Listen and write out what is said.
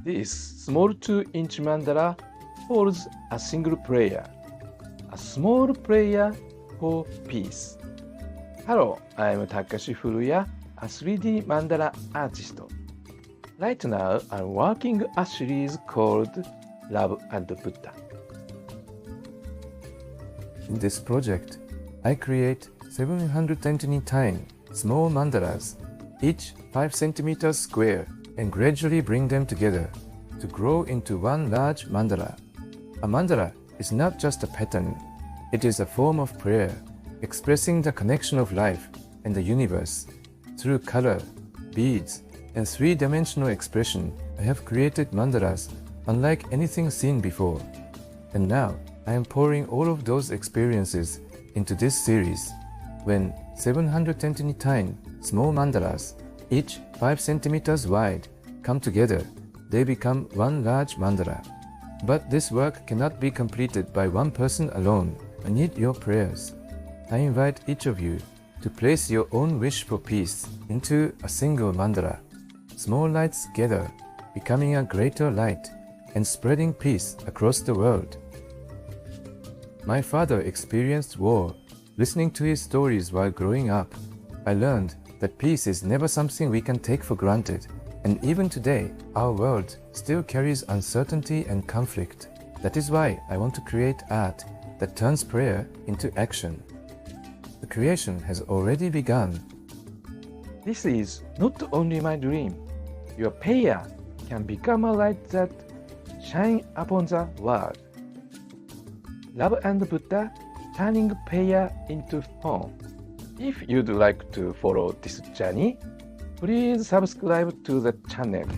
This small 2-inch mandala holds a single prayer, a small prayer for peace. Hello, I'm Takashi Furuya, a 3D mandala artist. Right now, I'm working a series called Love and Buddha. In this project, I create 729 small mandalas, each 5 centimeters square, and gradually bring them together to grow into one large mandala. A mandala is not just a pattern, it is a form of prayer, expressing the connection of life and the universe. Through color, beads, and 3-dimensional expression, I have created mandalas unlike anything seen before. And now, I am pouring all of those experiences into this series. When 729 small mandalas, each 5 centimeters wide, come together, they become one large mandala. But this work cannot be completed by one person alone. I need your prayers. I invite each of you to place your own wish for peace into a single mandala. Small lights gather, becoming a greater light and spreading peace across the world. My father experienced war. Listening to his stories while growing up, I learned that peace is never something we can take for granted. And even today, our world still carries uncertainty and conflict. That is why I want to create art that turns prayer into action. The creation has already begun. This is not only my dream. Your prayer can become a light that shines upon the world. Love and Buddha, turning prayer into home. If you'd like to follow this journey, please subscribe to the channel.